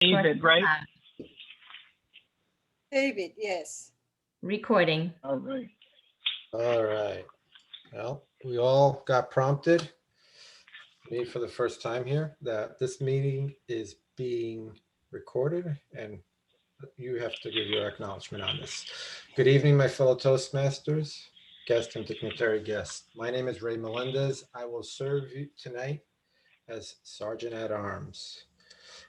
David, right? David, yes. Recording. All right. All right. Well, we all got prompted, me for the first time here, that this meeting is being recorded and you have to give your acknowledgement on this. Good evening, my fellow Toastmasters, guest and dignitary guests. My name is Ray Melendez. I will serve you tonight as Sergeant at Arms.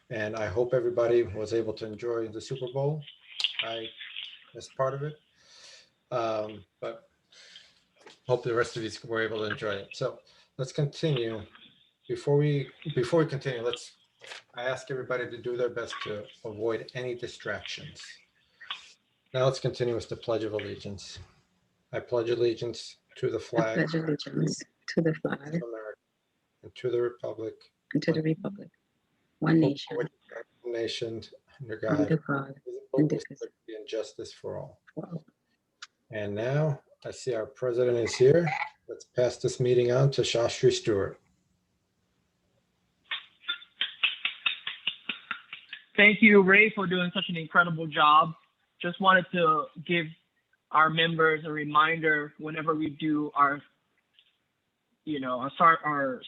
And I hope everybody was able to enjoy the Super Bowl. I missed part of it. But hope the rest of you were able to enjoy it. So let's continue. Before we continue, I ask everybody to do their best to avoid any distractions. Now let's continue with the Pledge of Allegiance. I pledge allegiance to the I flag pledge allegiance to the flag of America and to the republic, and to the republic, one nation, nation under God, under God, visible with liberty and justice for all. Wow. And now I see our president is here. Let's pass this meeting on to Shastri Stewart. Thank you, Ray, for doing such an incredible job. Just wanted to give our members a reminder whenever we do our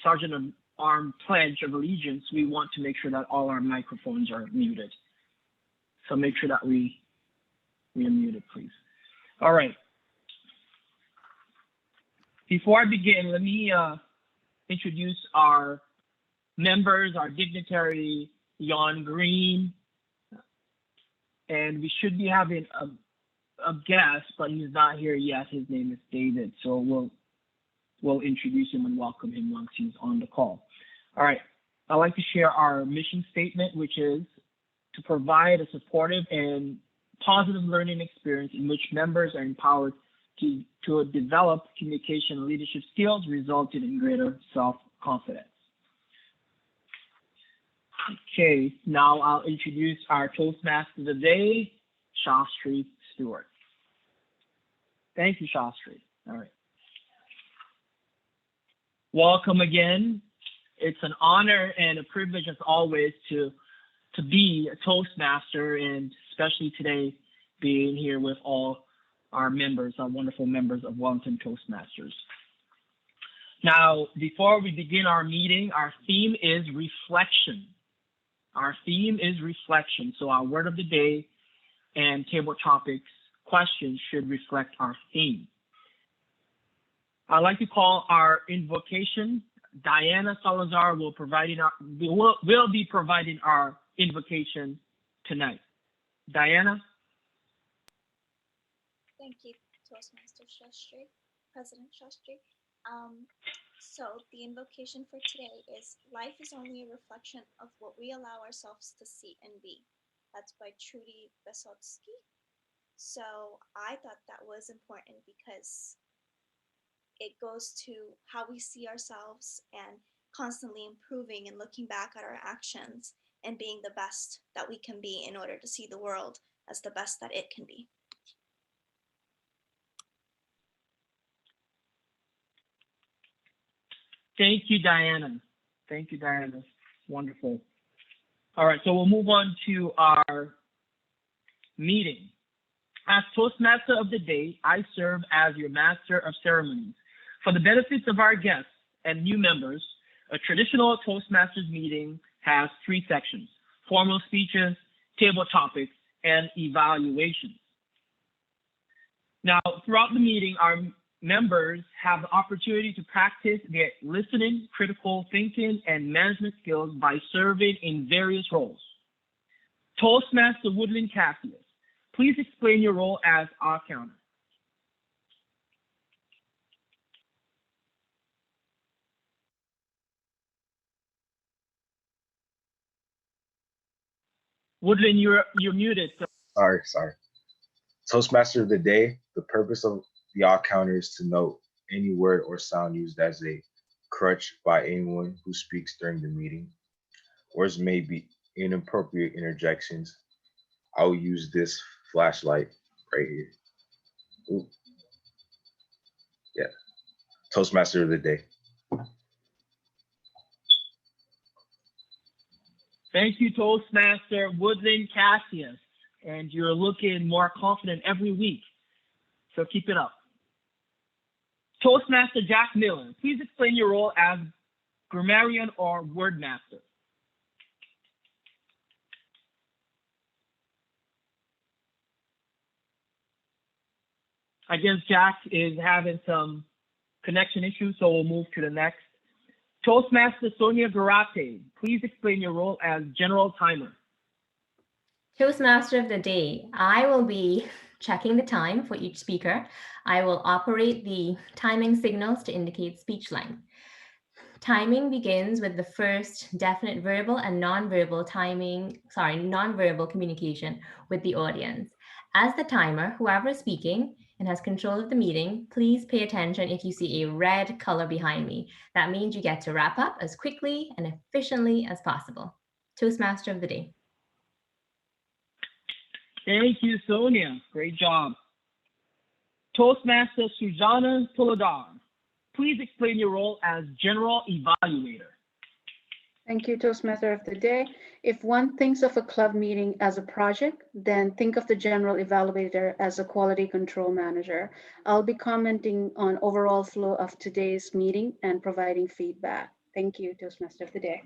Sergeant of Arms Pledge of Allegiance, we want to make sure that all our microphones are muted. So make sure that we are muted, please. All right. Before I begin, let me introduce our members, our dignitary, Jan Green, and we should be having a guest, but he's not here yet. His name is David, so we'll introduce him and welcome him once he's on the call. All right, I'd like to share our mission statement, which is to provide a supportive and positive learning experience in which members are empowered to develop communication and leadership skills, resulting in greater self-confidence. Okay, now I'll introduce our Toastmaster of the day, Shastri Stewart. Thank you, Shastri. All right. Welcome again. It's an honor and a privilege as always to be a Toastmaster, and especially today being here with all our members, our wonderful members of Wellington Toastmasters. Now, before we begin our meeting, our theme is reflection. Our theme is reflection. So our word of the day and table topics questions should reflect our theme. I'd like to call our invocation. Diana Salazar will be providing our invocation tonight. Diana? Thank you, Toastmaster Shastri, President Shastri. So the invocation for today is, life is only a reflection of what we allow ourselves to see and be. That's by Trudy Besotsky. So I thought that was important because it goes to how we see ourselves and constantly improving and looking back at our actions and being the best that we can be in order to see the world as the best that it can be. Thank you, Diana. Thank you, Diana. Wonderful. All right, so we'll move on to our meeting. As Toastmaster of the day, I serve as your Master of Ceremonies. For the benefits of our guests and new members, a traditional Toastmasters meeting has 3 sections: formal speeches, table topics, and evaluations. Now, throughout the meeting, our members have the opportunity to practice their listening, critical thinking, and management skills by serving in various roles. Toastmaster Woodland Cassius, please explain your role as our counter. Woodland, you're muted. Sorry. Toastmaster of the day, the purpose of the all counter is to note any word or sound used as a crutch by anyone who speaks during the meeting. Words may be inappropriate interjections. I will use this flashlight right here. Ooh. Yeah. Toastmaster of the day. Thank you, Toastmaster Woodland Cassius. And you're looking more confident every week. So keep it up. Toastmaster Jack Miller, please explain your role as grammarian or word master. I guess Jack is having some connection issues, so we'll move to the next. Toastmaster Sonia Garate, please explain your role as general timer. Toastmaster of the day, I will be checking the time for each speaker. I will operate the timing signals to indicate speech length. Timing begins with the first definite verbal and nonverbal communication with the audience. As the timer, whoever is speaking and has control of the meeting, please pay attention if you see a red color behind me. That means you get to wrap up as quickly and efficiently as possible. Toastmaster of the day. Thank you, Sonia. Great job. Toastmaster Sujana Toladar, please explain your role as general evaluator. Thank you, Toastmaster of the day. If one thinks of a club meeting as a project, then think of the general evaluator as a quality control manager. I'll be commenting on overall flow of today's meeting and providing feedback. Thank you, Toastmaster of the day.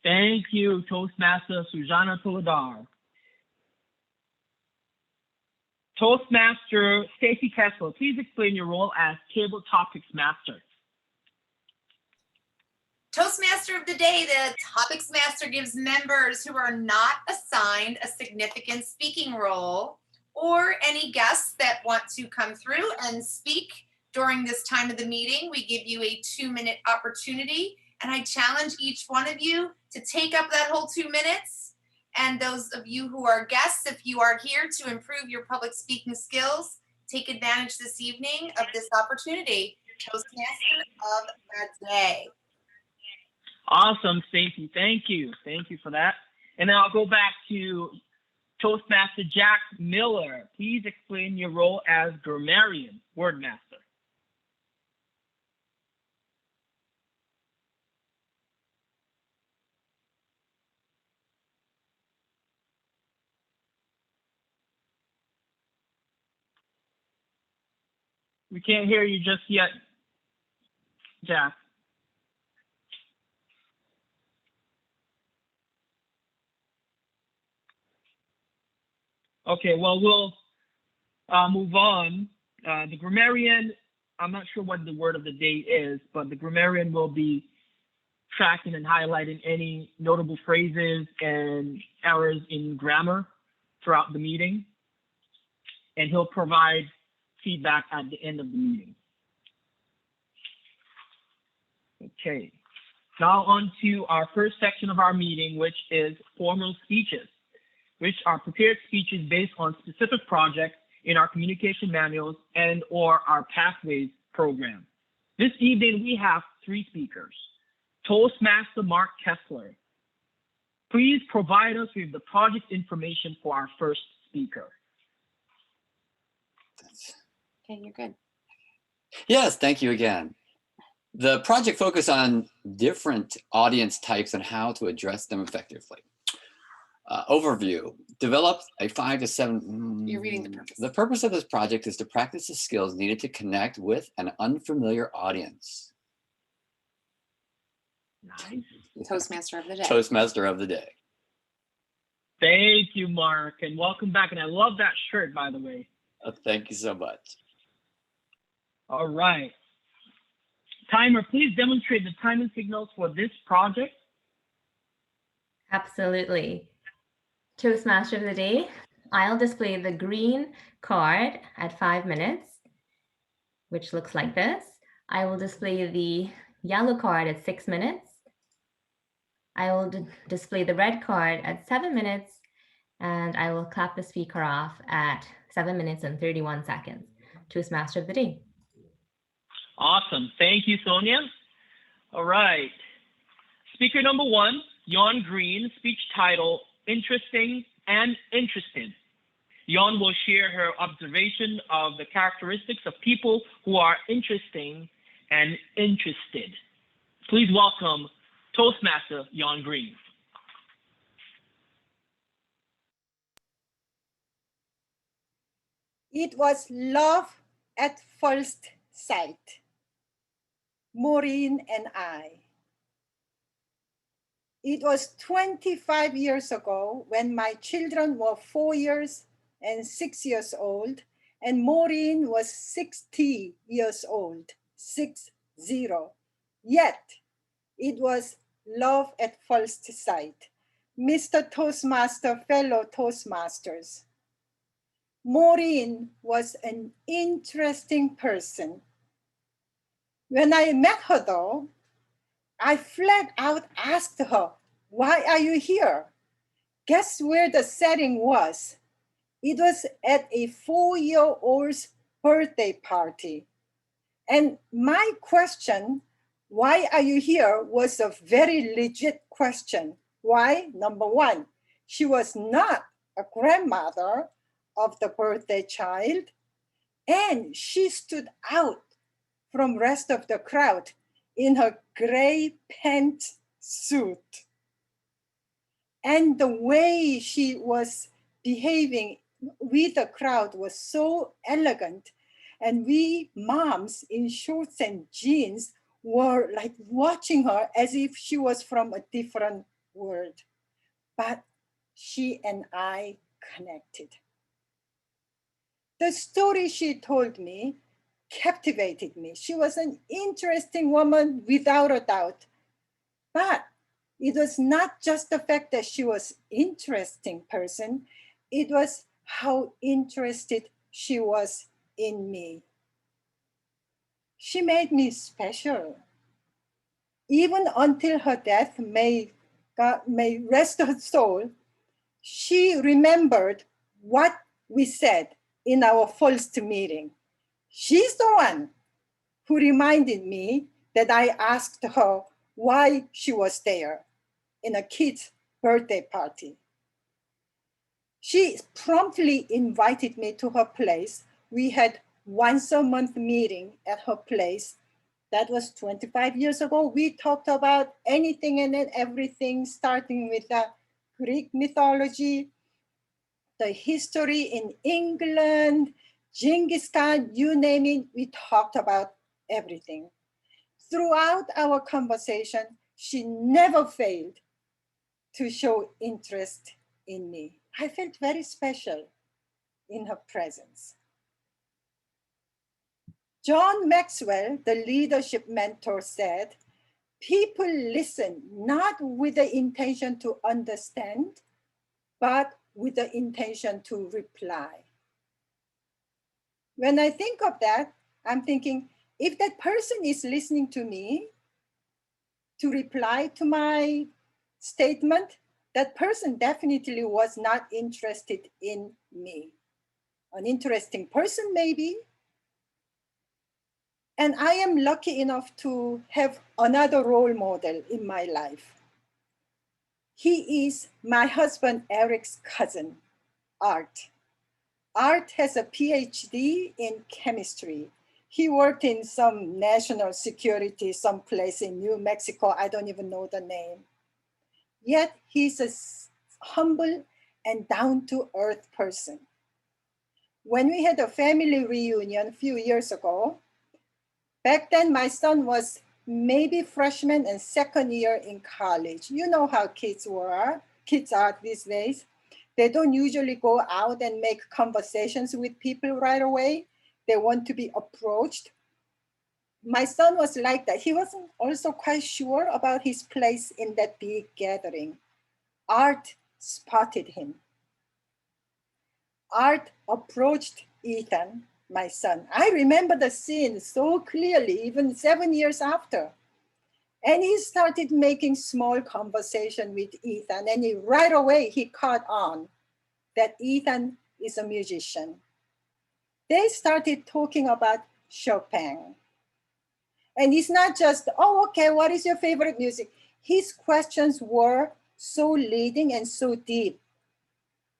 Thank you, Toastmaster Sujana Toladar. Toastmaster Stacy Kessler, please explain your role as table topics master. Toastmaster of the day, the topics master gives members who are not assigned a significant speaking role or any guests that want to come through and speak during this time of the meeting. We give you a 2-minute opportunity, and I challenge each one of you to take up that whole 2 minutes. And those of you who are guests, if you are here to improve your public speaking skills, take advantage this evening of this opportunity. Toastmaster of the day. Awesome, Stacey. Thank you. Thank you for that. And then I'll go back to Toastmaster Jack Miller. Please explain your role as grammarian, word master. We can't hear you just yet, Jack. Okay, well, we'll move on. The grammarian, I'm not sure what the word of the day is, but the grammarian will be tracking and highlighting any notable phrases and errors in grammar throughout the meeting. And he'll provide feedback at the end of the meeting. Okay, now on to our first section of our meeting, which is formal speeches, which are prepared speeches based on specific projects in our communication manuals and or our Pathways program. This evening, we have 3 speakers. Toastmaster Mark Kessler, please provide us with the project information for our first speaker. Okay, you're good. Yes, thank you again. The project focused on different audience types and how to address them effectively. Overview, develop a 5 to 7. You're reading the purpose. The purpose of this project is to practice the skills needed to connect with an unfamiliar audience. Nice. Toastmaster of the day. Toastmaster of the day. Thank you, Mark, and welcome back. And I love that shirt, by the way. Thank you so much. All right. Timer, please demonstrate the timing signals for this project. Absolutely. Toastmaster of the day, I'll display the green card at 5 minutes, which looks like this. I will display the yellow card at 6 minutes. I will display the red card at 7 minutes, and I will clap the speaker off at 7 minutes and 31 seconds. Toastmaster of the day. Awesome. Thank you, Sonia. All right. Speaker number 1, Yon Green, speech title, Interesting and Interested. Yon will share her observation of the characteristics of people who are interesting and interested. Please welcome Toastmaster Jan Green. It was love at first sight. Maureen and I. It was 25 years ago when my children were 4 years and 6 years old, and Maureen was 60 years old, 60. Yet, it was love at first sight. Mr. Toastmaster, fellow Toastmasters. Maureen was an interesting person. When I met her though, I flat out asked her, "Why are you here?" Guess where the setting was? It was at a 4-year-old's birthday party. And my question, "Why are you here?" was a very legit question. Why? Number one, she was not a grandmother of the birthday child, and she stood out from rest of the crowd in her gray pantsuit. And the way she was behaving with the crowd was so elegant. And we moms in shorts and jeans were like watching her as if she was from a different world. But she and I connected. The story she told me captivated me. She was an interesting woman without a doubt. But it was not just the fact that she was an interesting person, it was how interested she was in me. She made me special. Even until her death, may God may rest her soul, she remembered what we said in our first meeting. She's the one who reminded me that I asked her why she was there in a kid's birthday party. She promptly invited me to her place. We had once a month meeting at her place. That was 25 years ago. We talked about anything and everything, starting with the Greek mythology, the history in England, Genghis Khan, you name it, we talked about everything. Throughout our conversation, she never failed to show interest in me. I felt very special in her presence. John Maxwell, the leadership mentor, said, "People listen not with the intention to understand, but with the intention to reply." When I think of that, I'm thinking, if that person is listening to me to reply to my statement, that person definitely was not interested in me. An interesting person, maybe. And I am lucky enough to have another role model in my life. He is my husband Eric's cousin, Art. Art has a PhD in chemistry. He worked in some national security, someplace in New Mexico. I don't even know the name. Yet he's a humble and down-to-earth person. When we had a family reunion a few years ago, back then my son was maybe freshman and second year in college. You know how kids are these days. They don't usually go out and make conversations with people right away. They want to be approached. My son was like that. He wasn't also quite sure about his place in that big gathering. Art spotted him. Art approached Ethan, my son. I remember the scene so clearly, even 7 years after. And he started making small conversation with Ethan, and right away he caught on that Ethan is a musician. They started talking about Chopin. And it's not just, "Oh, okay, what is your favorite music?" His questions were so leading and so deep.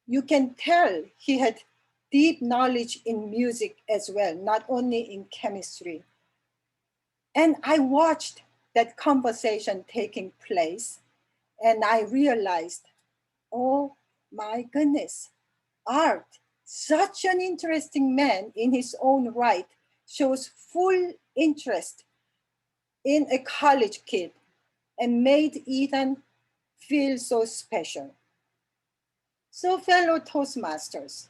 You can tell he had deep knowledge in music as well, not only in chemistry. And I watched that conversation taking place, and I realized, oh my goodness, Art, such an interesting man in his own right, shows full interest in a college kid and made Ethan feel so special. So fellow Toastmasters,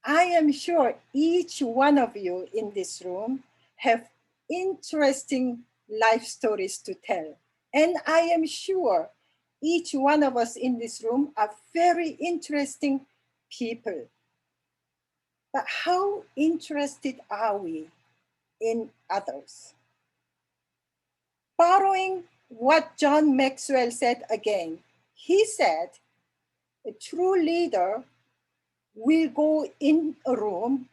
I am sure each one of you in this room have interesting life stories to tell. And I am sure each one of us in this room are very interesting people. But how interested are we in others? Borrowing what John Maxwell said again, he said, a true leader will go in a room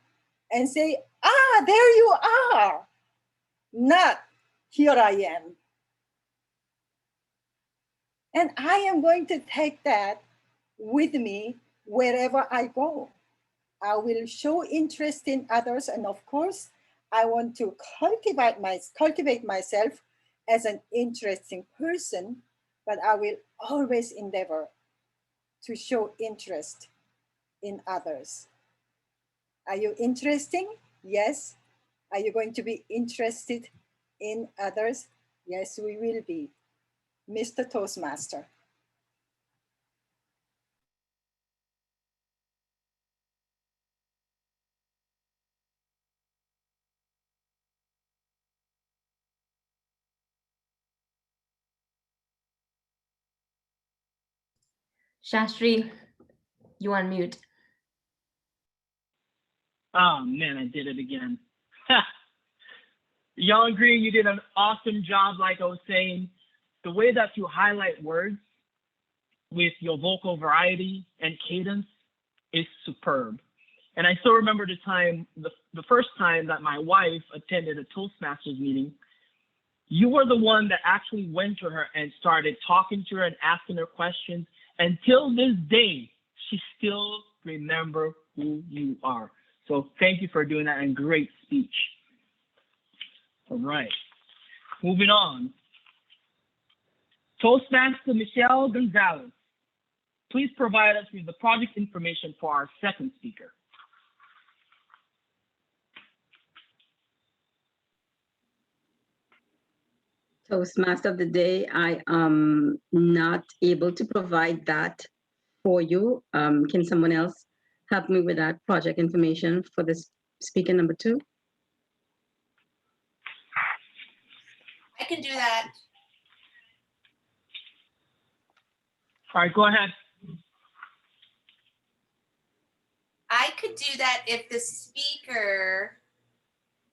and say, ah, there you are, not here I am. And I am going to take that with me wherever I go. I will show interest in others, and of course, I want to cultivate myself as an interesting person, but I will always endeavor to show interest in others. Are you interesting? Yes. Are you going to be interested in others? Yes, we will be. Mr. Toastmaster. Shastri, you on mute. Oh man, I did it again. Y'all agree you did an awesome job, like I was saying. The way that you highlight words with your vocal variety and cadence is superb. And I still remember the time, the first time that my wife attended a Toastmasters meeting. You were the one that actually went to her and started talking to her and asking her questions. Until this day, she still remembers who you are. So thank you for doing that, and great speech. All right, moving on. Toastmaster Michelle Gonzalez, please provide us with the project information for our second speaker. Toastmaster of the day, I am not able to provide that for you. Can someone else help me with that project information for this speaker number 2? I can do that. All right, go ahead. I could do that if the speaker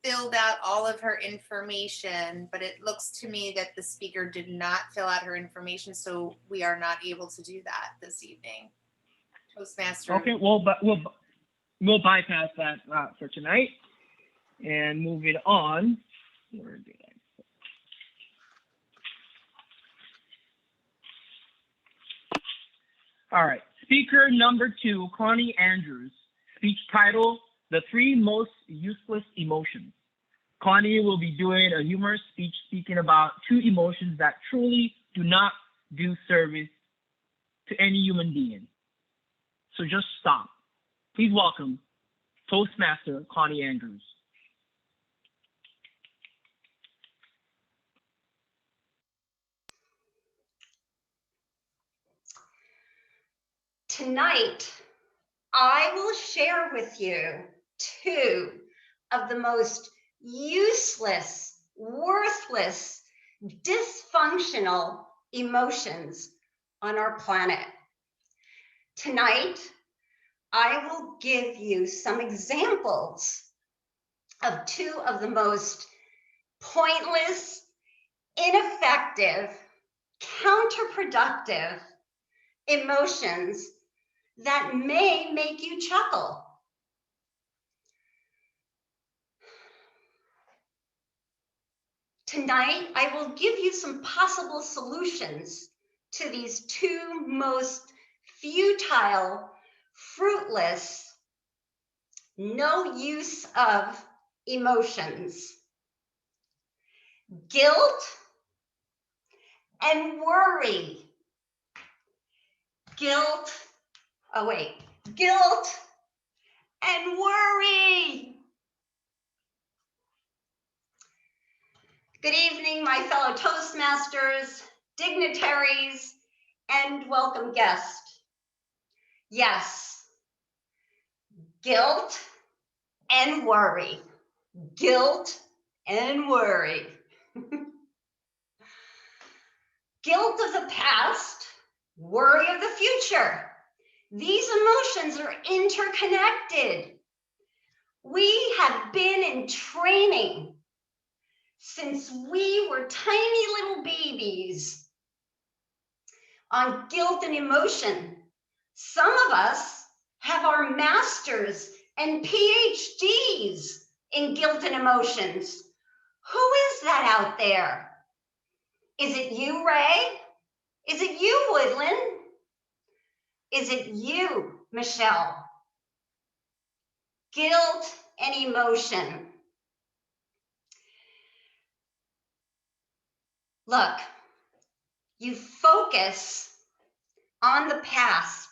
filled out all of her information, but it looks to me that the speaker did not fill out her information, so we are not able to do that this evening. Toastmaster. Okay, we'll bypass that for tonight, and moving on. Where did I put? All right, speaker number 2, Connie Andrews. Speech title: The 3 Most Useless Emotions. Connie will be doing a humorous speech speaking about 2 emotions that truly do not do service to any human being. So just stop. Please welcome Toastmaster Connie Andrews. Tonight, I will share with you 2 of the most useless, worthless, dysfunctional emotions on our planet. Tonight, I will give you some examples of 2 of the most pointless, ineffective, counterproductive emotions that may make you chuckle. Tonight, I will give you some possible solutions to these 2 most futile, fruitless, no use of emotions: guilt and worry. Guilt and worry. Good evening, my fellow Toastmasters, dignitaries, and welcome guests. Yes, guilt and worry. Guilt and worry. Guilt of the past, worry of the future. These emotions are interconnected. We have been in training since we were tiny little babies on guilt and emotion. Some of us have our masters and PhDs in guilt and emotions. Who is that out there? Is it you, Ray? Is it you, Woodland? Is it you, Michelle? Guilt and emotion. Look, you focus on the past,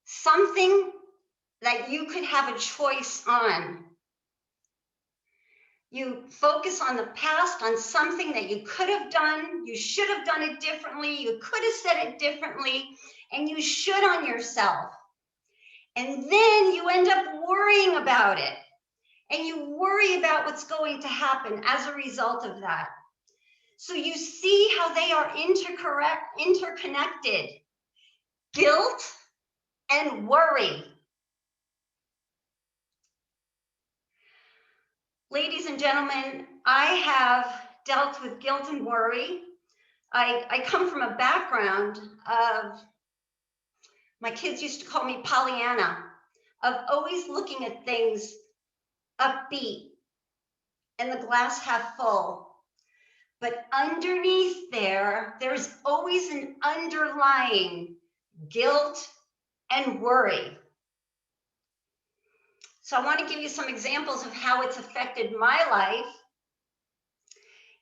something that you could have a choice on. You focus on the past, on something that you could have done, you should have done it differently, you could have said it differently, and you should on yourself. And then you end up worrying about it. And you worry about what's going to happen as a result of that. So you see how they are interconnected. Guilt and worry. Ladies and gentlemen, I have dealt with guilt and worry. I come from a background of, my kids used to call me Pollyanna, of always looking at things upbeat and the glass half full. But underneath there's always an underlying guilt and worry. So I want to give you some examples of how it's affected my life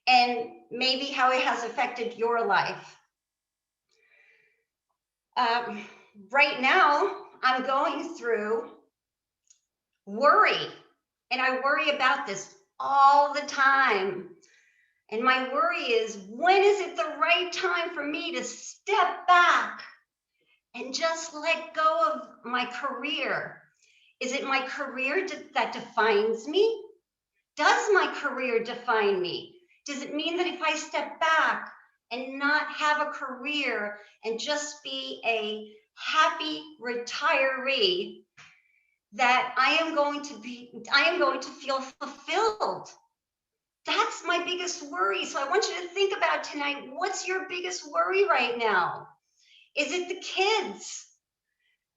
and maybe how it has affected your life. Right now, I'm going through worry, and I worry about this all the time. And my worry is, when is it the right time for me to step back and just let go of my career? Is it my career that defines me? Does my career define me? Does it mean that if I step back and not have a career and just be a happy retiree, that I am going to feel fulfilled? That's my biggest worry. So I want you to think about tonight, what's your biggest worry right now? Is it the kids?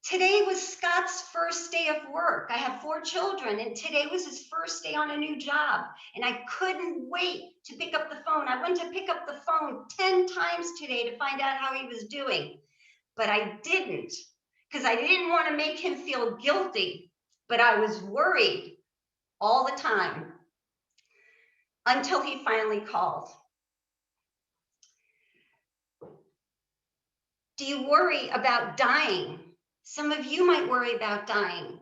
Today was Scott's first day of work. I have 4 children, and today was his first day on a new job. And I couldn't wait to pick up the phone. I went to pick up the phone 10 times today to find out how he was doing. But I didn't, because I didn't want to make him feel guilty. But I was worried all the time until he finally called. Do you worry about dying? Some of you might worry about dying.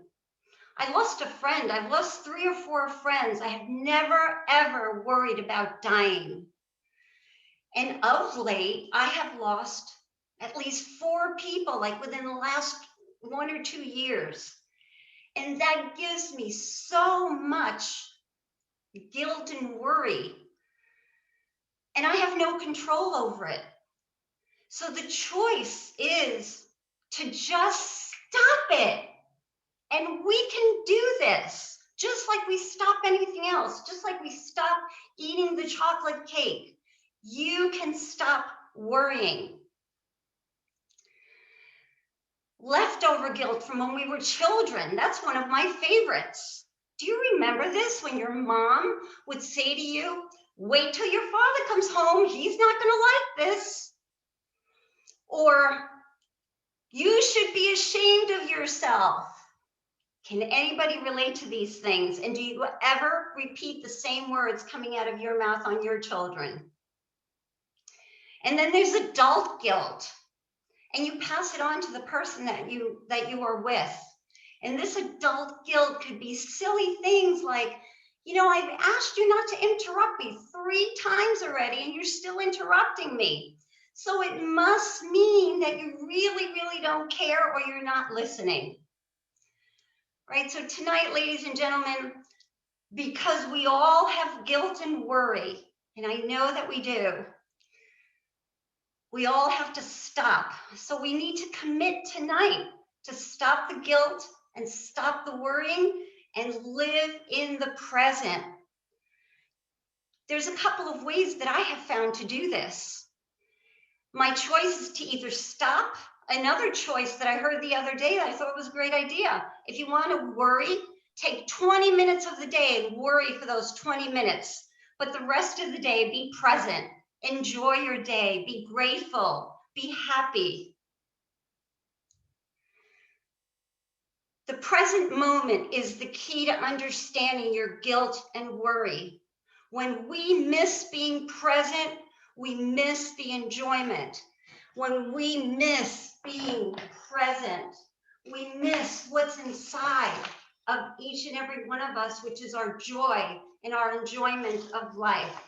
I lost a friend. I've lost 3 or 4 friends. I have never, ever worried about dying. And of late, I have lost at least 4 people, like within the last 1 or 2 years. And that gives me so much guilt and worry. And I have no control over it. So the choice is to just stop it. And we can do this, just like we stop anything else, just like we stop eating the chocolate cake. You can stop worrying. Leftover guilt from when we were children, that's one of my favorites. Do you remember this, when your mom would say to you, wait till your father comes home, he's not gonna like this. Or, you should be ashamed of yourself. Can anybody relate to these things? And do you ever repeat the same words coming out of your mouth on your children? And then there's adult guilt. And you pass it on to the person that you are with. And this adult guilt could be silly things like, I've asked you not to interrupt me 3 times already, and you're still interrupting me. So it must mean that you really, really don't care, or you're not listening. Right? So tonight, ladies and gentlemen, because we all have guilt and worry, and I know that we do, we all have to stop. So we need to commit tonight to stop the guilt and stop the worrying and live in the present. There's a couple of ways that I have found to do this. My choice is to either stop. Another choice that I heard the other day that I thought was a great idea. If you want to worry, take 20 minutes of the day and worry for those 20 minutes. But the rest of the day, be present. Enjoy your day. Be grateful. Be happy. The present moment is the key to understanding your guilt and worry. When we miss being present, we miss the enjoyment. When we miss being present, we miss what's inside of each and every one of us, which is our joy and our enjoyment of life.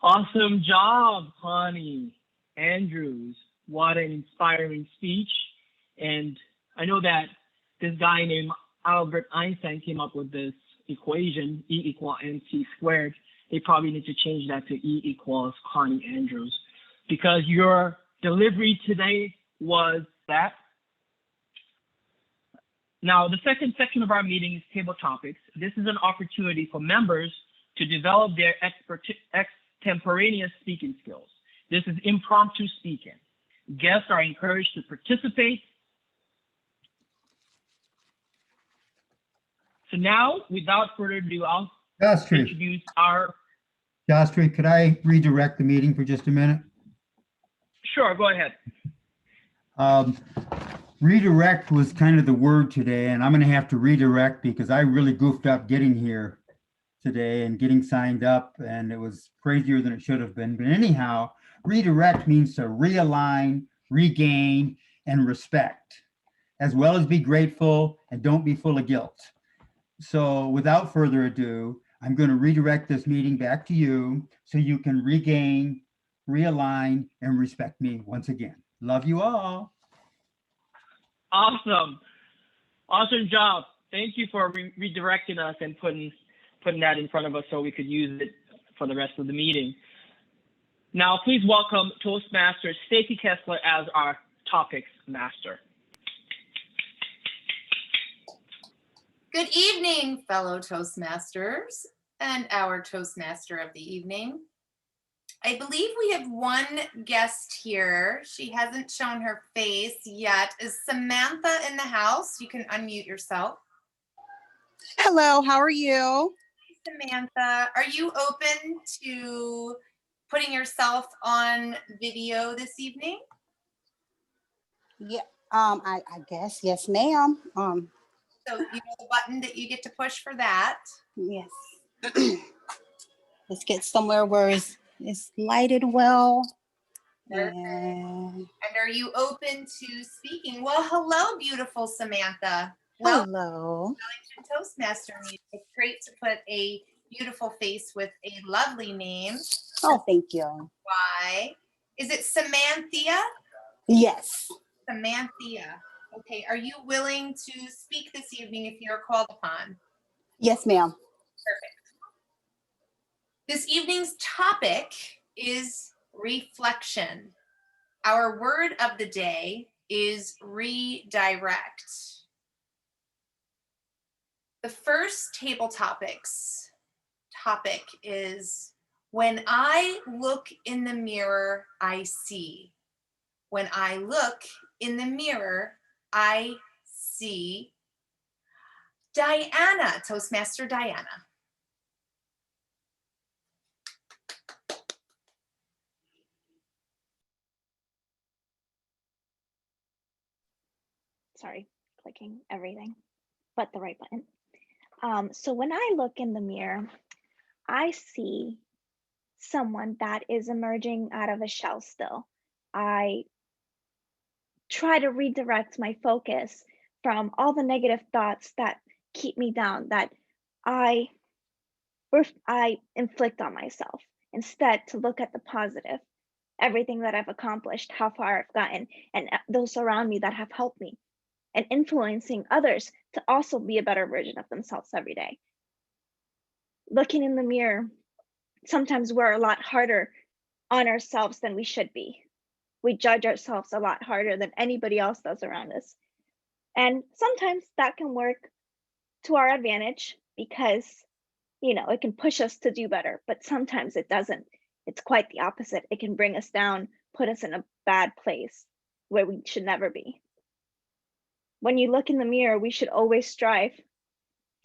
Awesome job, Connie Andrews. What an inspiring speech. And I know that this guy named Albert Einstein came up with this equation, E equal mc squared. They probably need to change that to E equals Connie Andrews, because your delivery today was that. Now, the second section of our meeting is table topics. This is an opportunity for members to develop their extemporaneous speaking skills. This is impromptu speaking. Guests are encouraged to participate. So now, without further ado, I'll introduce our... Jastri, could I redirect the meeting for just a minute? Sure, go ahead. Redirect was kind of the word today, and I'm going to have to redirect because I really goofed up getting here today and getting signed up, and it was crazier than it should have been. But anyhow, redirect means to realign, regain, and respect, as well as be grateful and don't be full of guilt. So without further ado, I'm going to redirect this meeting back to you so you can regain, realign, and respect me once again. Love you all. Awesome. Awesome job. Thank you for redirecting us and putting that in front of us so we could use it for the rest of the meeting. Now, please welcome Toastmaster Stacy Kessler as our topics master. Good evening, fellow Toastmasters and our Toastmaster of the evening. I believe we have one guest here. She hasn't shown her face yet. Is Samantha in the house? You can unmute yourself. Hello, how are you? Hey, Samantha, are you open to putting yourself on video this evening? Yeah, I guess, yes, ma'am. So you know the button that you get to push for that? Yes. Let's get somewhere where it's lighted well. And are you open to speaking? Well, hello, beautiful Samantha. Well, hello. Wellington Toastmaster meeting. It's great to put a beautiful face with a lovely name. Oh, thank you. Why? Is it Samanthea? Yes. Samanthea. Okay, are you willing to speak this evening if you're called upon? Yes, ma'am. Perfect. This evening's topic is reflection. Our word of the day is redirect. The first table topic is when I look in the mirror, I see. When I look in the mirror, I see. Diana, Toastmaster Diana. sorry, clicking everything but the right button. So when I look in the mirror, I see someone that is emerging out of a shell still. I try to redirect my focus from all the negative thoughts that keep me down, that I inflict on myself, instead to look at the positive, everything that I've accomplished, how far I've gotten, and those around me that have helped me, and influencing others to also be a better version of themselves every day. Looking in the mirror, sometimes we're a lot harder on ourselves than we should be. We judge ourselves a lot harder than anybody else does around us. And sometimes that can work to our advantage because, you know, it can push us to do better, but sometimes it doesn't. It's quite the opposite. It can bring us down, put us in a bad place where we should never be. When you look in the mirror, we should always strive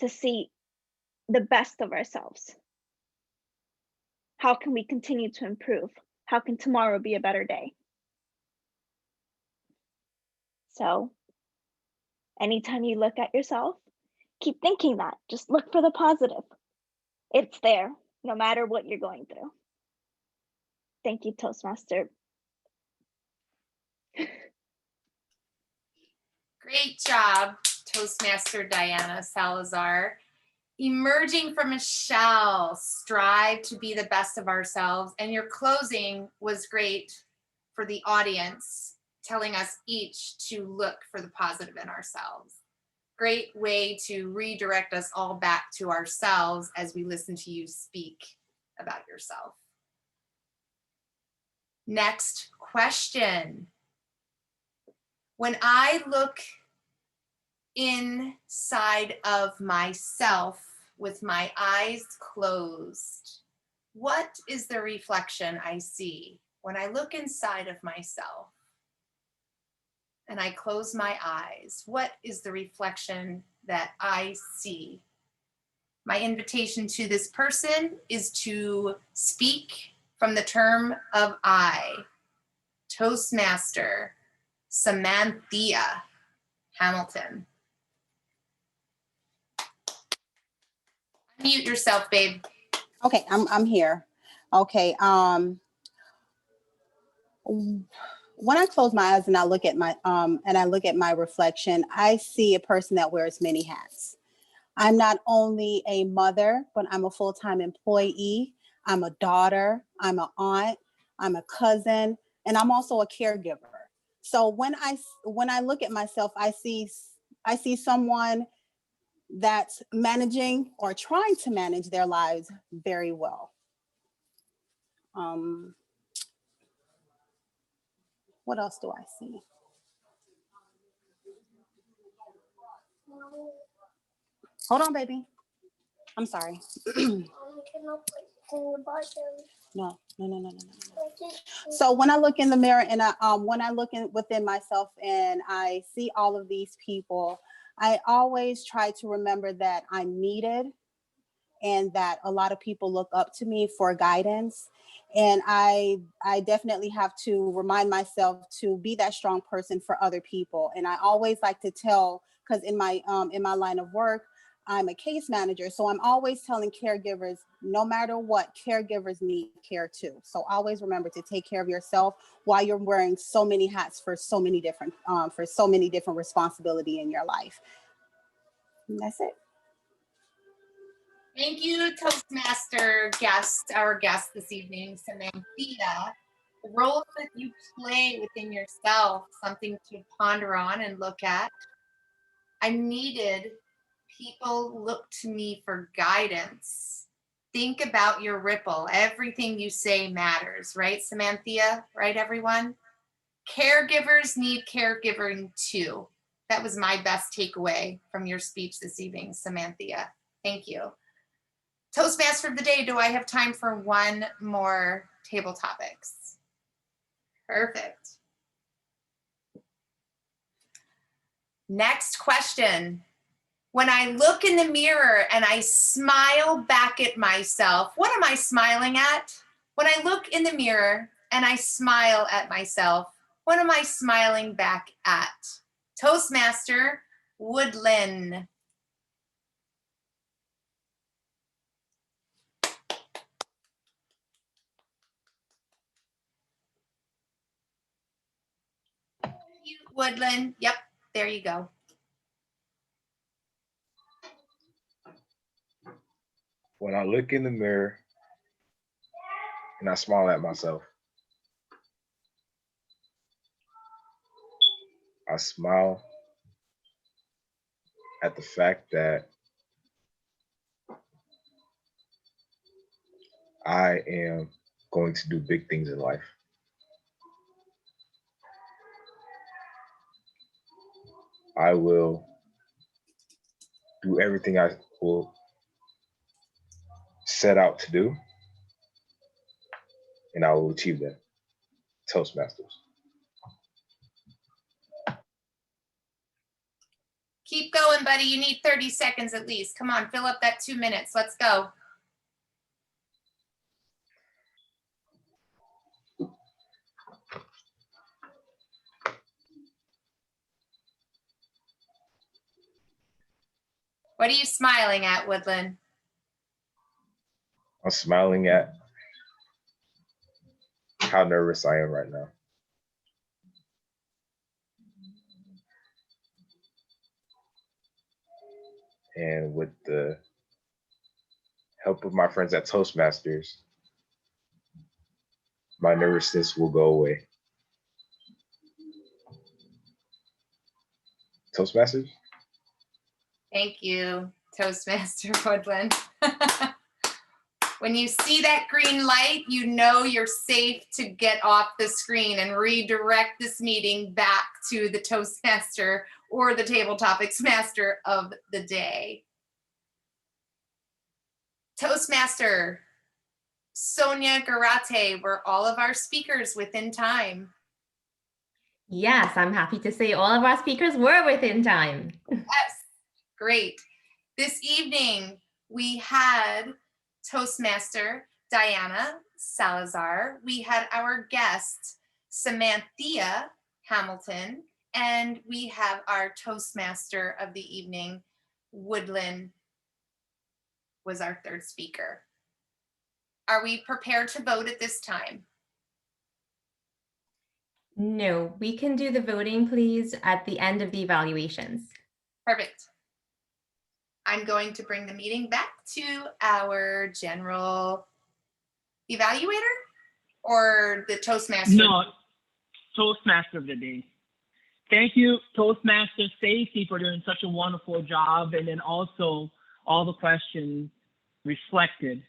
to see the best of ourselves. How can we continue to improve? How can tomorrow be a better day? So anytime you look at yourself, keep thinking that. Just look for the positive. It's there, no matter what you're going through. Thank you, Toastmaster. Great job, Toastmaster Diana Salazar. Emerging from a shell, strive to be the best of ourselves. And your closing was great for the audience, telling us each to look for the positive in ourselves. Great way to redirect us all back to ourselves as we listen to you speak about yourself. Next question. When I look inside of myself with my eyes closed, what is the reflection I see? When I look inside of myself and I close my eyes, what is the reflection that I see? My invitation to this person is to speak from the term of I. Toastmaster Samantha Hamilton. Mute yourself, babe. Okay, I'm here. Okay. When I close my eyes and I look at my reflection, I see a person that wears many hats. I'm not only a mother, but I'm a full-time employee. I'm a daughter. I'm an aunt. I'm a cousin, and I'm also a caregiver. So when I look at myself, I see someone that's managing or trying to manage their lives very well. What else do I see? Hold on, baby. I'm sorry. No. So when I look in the mirror and when I look within myself and I see all of these people, I always try to remember that I'm needed and that a lot of people look up to me for guidance. And I definitely have to remind myself to be that strong person for other people. And I always like to tell, because in my line of work, I'm a case manager. So I'm always telling caregivers, no matter what, caregivers need care too. So always remember to take care of yourself while you're wearing so many hats for so many different responsibility in your life. And that's it. Thank you, Toastmaster guest, our guest this evening, Samantha. The roles that you play within yourself, something to ponder on and look at. I needed people look to me for guidance. Think about your ripple. Everything you say matters, right, Samantha? Right, everyone? Caregivers need caregiving too. That was my best takeaway from your speech this evening, Samantha. Thank you. Toastmaster of the day, do I have time for one more table topics? Perfect. Next question. When I look in the mirror and I smile back at myself, what am I smiling at? When I look in the mirror and I smile at myself, what am I smiling back at? Toastmaster Woodland. Woodland, yep, there you go. When I look in the mirror and I smile at myself, I smile at the fact that I am going to do big things in life. I will do everything I will set out to do, and I will achieve that. Toastmasters. Keep going, buddy. You need 30 seconds at least. Come on, fill up that 2 minutes. Let's go. What are you smiling at, Woodland? I'm smiling at how nervous I am right now. And with the help of my friends at Toastmasters, my nervousness will go away. Toastmasters? Thank you, Toastmaster Woodland. When you see that green light, you know you're safe to get off the screen and redirect this meeting back to the Toastmaster or the Table Topics Master of the day. Toastmaster Sonia Garate, were all of our speakers within time? Yes, I'm happy to say all of our speakers were within time. Yes, great. This evening, we had Toastmaster Diana Salazar. We had our guest, Samantha Hamilton, and we have our Toastmaster of the evening, Woodland, was our third speaker. Are we prepared to vote at this time? No, we can do the voting, please, at the end of the evaluations. Perfect. I'm going to bring the meeting back to our general evaluator or the Toastmaster? No, Toastmaster of the day. Thank you, Toastmaster Stacy, for doing such a wonderful job. And then also all the questions reflected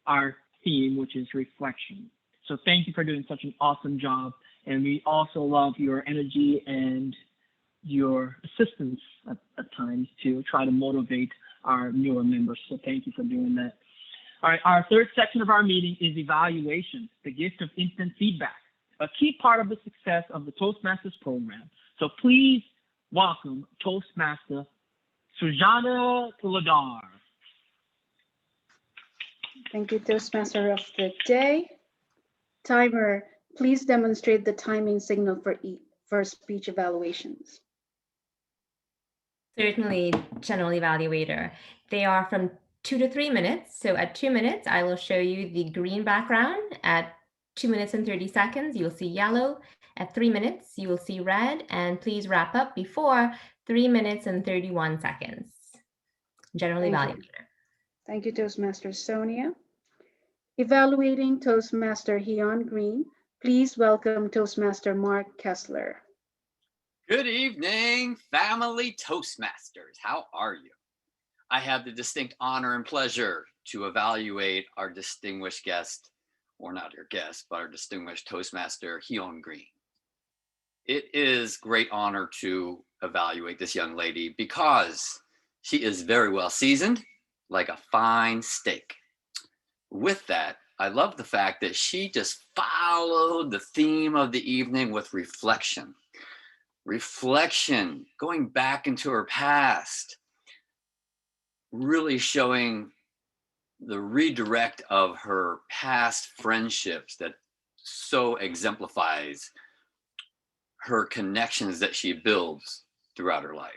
our theme, which is reflection. So thank you for doing such an awesome job. And we also love your energy and your assistance at times to try to motivate our newer members. So thank you for doing that. All right, our third section of our meeting is evaluation, the gift of instant feedback, a key part of the success of the Toastmasters program. So please welcome Toastmaster Sujana Tuladar. Thank you, Toastmaster of the day. Timer, please demonstrate the timing signal for speech evaluations. Certainly, General Evaluator. They are from 2 to 3 minutes. So at 2 minutes, I will show you the green background. At 2 minutes and 30 seconds, you'll see yellow. At 3 minutes, you will see red. And please wrap up before 3 minutes and 31 seconds. General Evaluator. Thank you, Toastmaster Sonia. Evaluating Toastmaster Heon Green, please welcome Toastmaster Mark Kessler. Good evening, family Toastmasters. How are you? I have the distinct honor and pleasure to evaluate our distinguished guest, or not your guest, but our distinguished Toastmaster, Heon Green. It is great honor to evaluate this young lady because she is very well seasoned, like a fine steak. With that, I love the fact that she just followed the theme of the evening with reflection. Reflection, going back into her past, really showing the redirect of her past friendships that so exemplifies her connections that she builds throughout her life.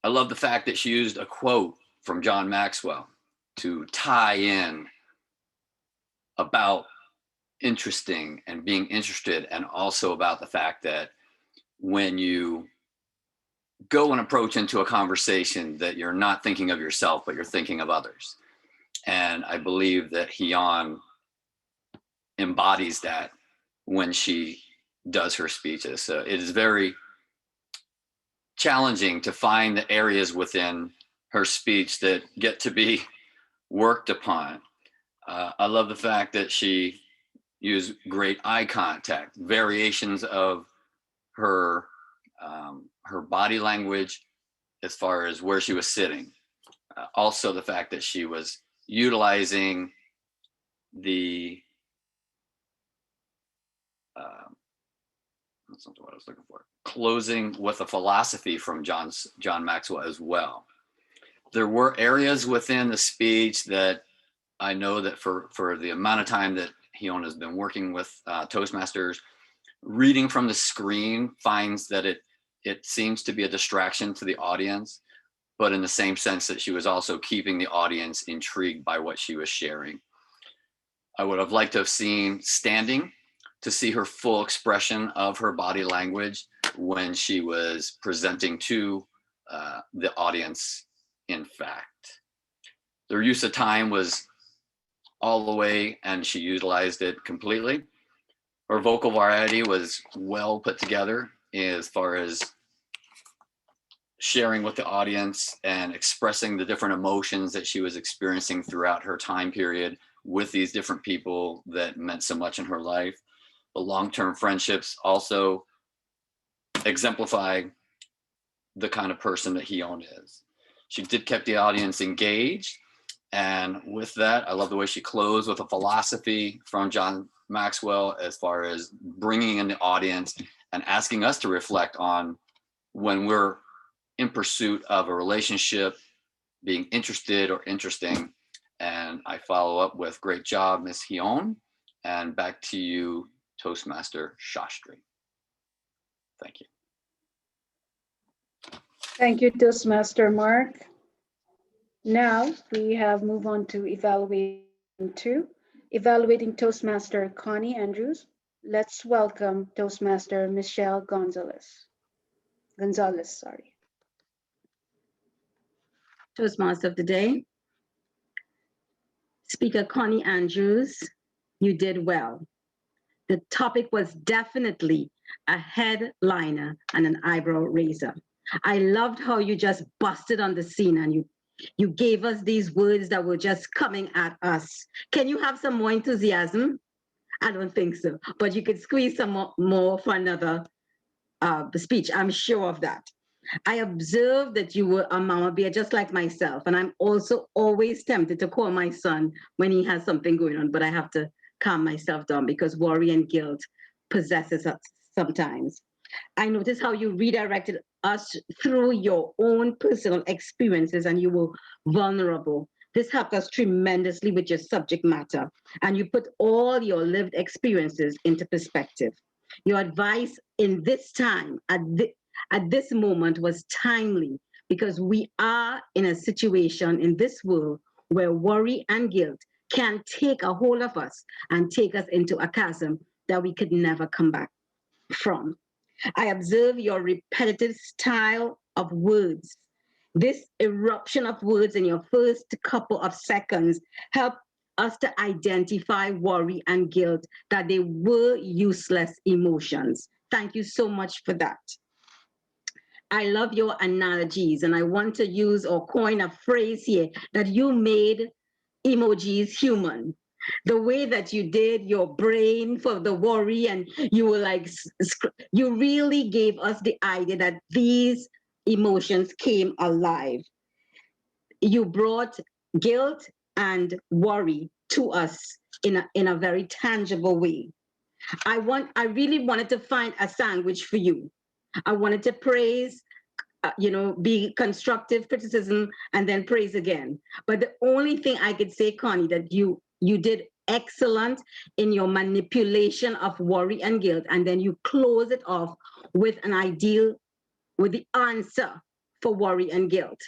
I love the fact that she used a quote from John Maxwell to tie in about interesting and being interested, and also about the fact that when you go and approach into a conversation that you're not thinking of yourself, but you're thinking of others. And I believe that Hyon embodies that when she does her speeches. So it is very challenging to find the areas within her speech that get to be worked upon. I love the fact that she used great eye contact, variations of her body language as far as where she was sitting. Also the fact that she was utilizing the that's not what I was looking for. Closing with a philosophy from John Maxwell as well. There were areas within the speech that I know that for the amount of time that Hyon has been working with Toastmasters, reading from the screen finds that it seems to be a distraction to the audience, but in the same sense that she was also keeping the audience intrigued by what she was sharing. I would have liked to have seen standing to see her full expression of her body language when she was presenting to the audience, in fact. Their use of time was all the way, and she utilized it completely. Her vocal variety was well put together as far as sharing with the audience and expressing the different emotions that she was experiencing throughout her time period with these different people that meant so much in her life. The long-term friendships also exemplify the kind of person that Hyon is. She did keep the audience engaged. And with that, I love the way she closed with a philosophy from John Maxwell as far as bringing in the audience and asking us to reflect on when we're in pursuit of a relationship, being interested or interesting. And I follow up with, great job, Ms. Hyon. And back to you, Toastmaster Shastri. Thank you. Thank you, Toastmaster Mark. Now we have moved on to evaluation 2, evaluating Toastmaster Connie Andrews. Let's welcome Toastmaster Michelle Gonzalez. Toastmaster of the day, Speaker Connie Andrews, you did well. The topic was definitely a headliner and an eyebrow raiser. I loved how you just busted on the scene and you gave us these words that were just coming at us. Can you have some more enthusiasm? I don't think so, but you could squeeze some more for another speech. I'm sure of that. I observed that you were a mama bear just like myself, and I'm also always tempted to call my son when he has something going on, but I have to calm myself down because worry and guilt possesses us sometimes. I noticed how you redirected us through your own personal experiences and you were vulnerable. This helped us tremendously with your subject matter, and you put all your lived experiences into perspective. Your advice in this time, at this moment, was timely because we are in a situation in this world where worry and guilt can take a hold of us and take us into a chasm that we could never come back from. I observe your repetitive style of words. This eruption of words in your first couple of seconds helped us to identify worry and guilt, that they were useless emotions. Thank you so much for that. I love your analogies, and I want to use or coin a phrase here that you made emojis human. The way that you did your brain for the worry, and you were like, you really gave us the idea that these emotions came alive. You brought guilt and worry to us in a very tangible way. I really wanted to find a sandwich for you. I wanted to praise, be constructive criticism and then praise again. But the only thing I could say, Connie, that you did excellent in your manipulation of worry and guilt, and then you close it off with an ideal with the answer for worry and guilt.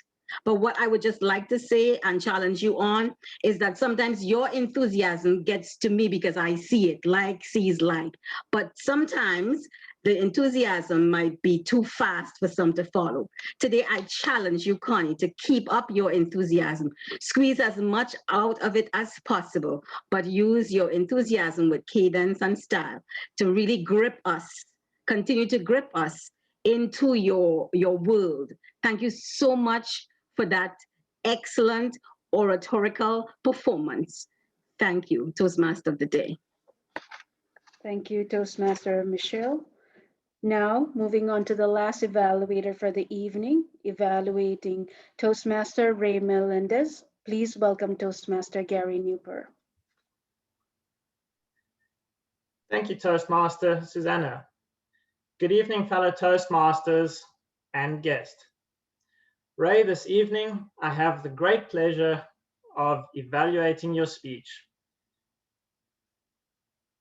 But what I would just like to say and challenge you on is that sometimes your enthusiasm gets to me because I see it, like sees like. But sometimes the enthusiasm might be too fast for some to follow. Today, I challenge you, Connie, to keep up your enthusiasm. Squeeze as much out of it as possible, but use your enthusiasm with cadence and style to really grip us, continue to grip us into your world. Thank you so much for that excellent oratorical performance. Thank you, Toastmaster of the Day. Thank you, Toastmaster Michelle. Now, moving on to the last evaluator for the evening, evaluating Toastmaster Ray Melendez. Please welcome Toastmaster Gary Newper. Thank you, Toastmaster Susanna. Good evening, fellow Toastmasters and guests. Ray, this evening, I have the great pleasure of evaluating your speech.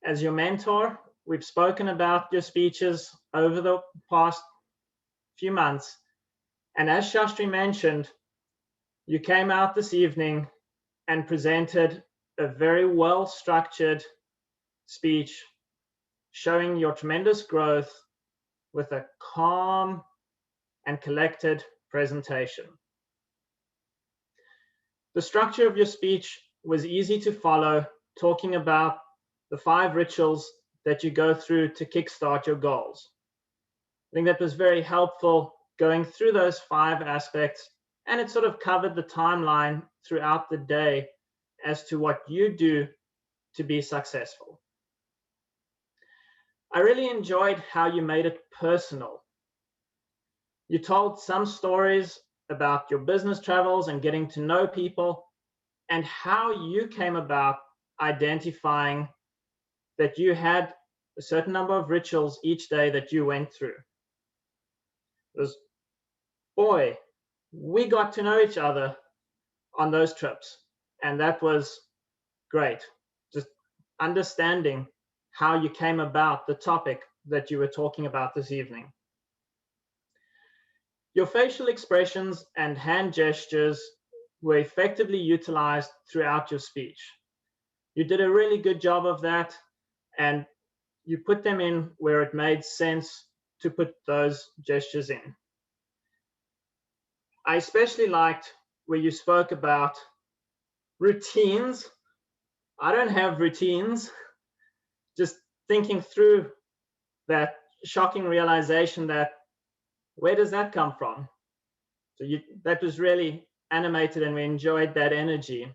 As your mentor, we've spoken about your speeches over the past few months. And as Shastri mentioned, you came out this evening and presented a very well-structured speech showing your tremendous growth with a calm and collected presentation. The structure of your speech was easy to follow, talking about the 5 rituals that you go through to kickstart your goals. I think that was very helpful going through those 5 aspects, and it sort of covered the timeline throughout the day as to what you do to be successful. I really enjoyed how you made it personal. You told some stories about your business travels and getting to know people and how you came about identifying that you had a certain number of rituals each day that you went through. It was, boy, we got to know each other on those trips, and that was great. Just understanding how you came about the topic that you were talking about this evening. Your facial expressions and hand gestures were effectively utilized throughout your speech. You did a really good job of that, and you put them in where it made sense to put those gestures in. I especially liked where you spoke about routines. I don't have routines. Just thinking through that shocking realization that where does that come from? So that was really animated and we enjoyed that energy.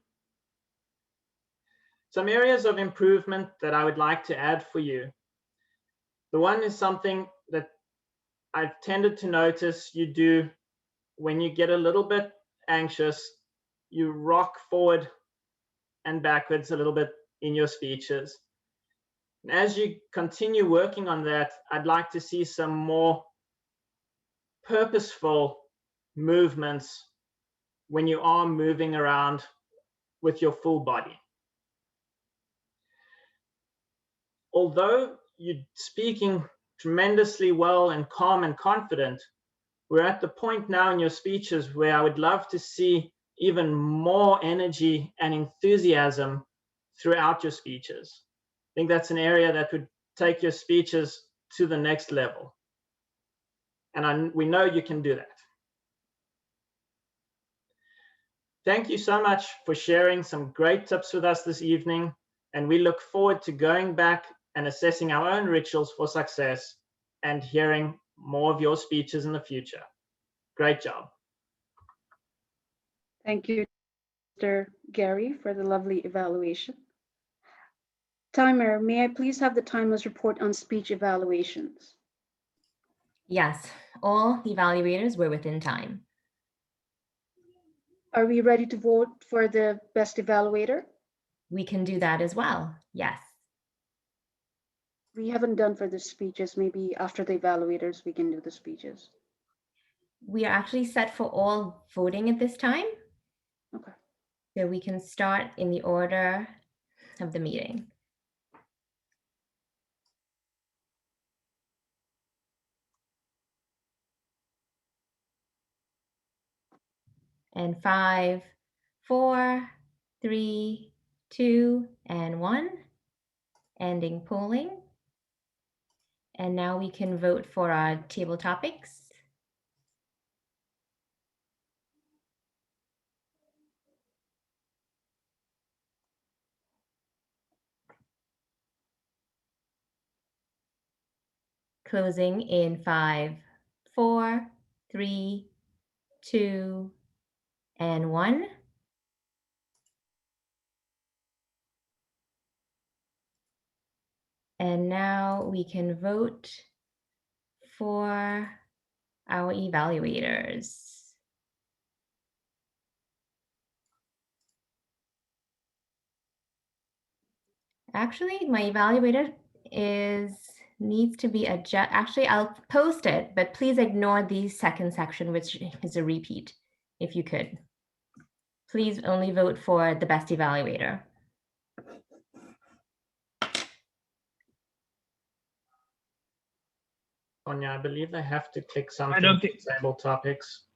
Some areas of improvement that I would like to add for you. The one is something that I've tended to notice you do when you get a little bit anxious, you rock forward and backwards a little bit in your speeches. And as you continue working on that, I'd like to see some more purposeful movements when you are moving around with your full body. Although you're speaking tremendously well and calm and confident, we're at the point now in your speeches where I would love to see even more energy and enthusiasm throughout your speeches. I think that's an area that would take your speeches to the next level. And we know you can do that. Thank you so much for sharing some great tips with us this evening. And we look forward to going back and assessing our own rituals for success and hearing more of your speeches in the future. Great job. Thank you, Mr. Gary, for the lovely evaluation. Timer, may I please have the timer's report on speech evaluations? Yes, all evaluators were within time. Are we ready to vote for the best evaluator? We can do that as well, yes. We haven't done for the speeches. Maybe after the evaluators, we can do the speeches. We are actually set for all voting at this time. Okay. So we can start in the order of the meeting. And 5, 4, 3, 2, and 1. Ending polling. And now we can vote for our table topics. Closing in 5, 4, 3, 2, and 1. And now we can vote for our evaluators. Actually, my evaluator needs to be adjusted. Actually, I'll post it, but please ignore the second section, which is a repeat, if you could. Please only vote for the best evaluator. Sonia, I believe they have to click something don't to disable topics.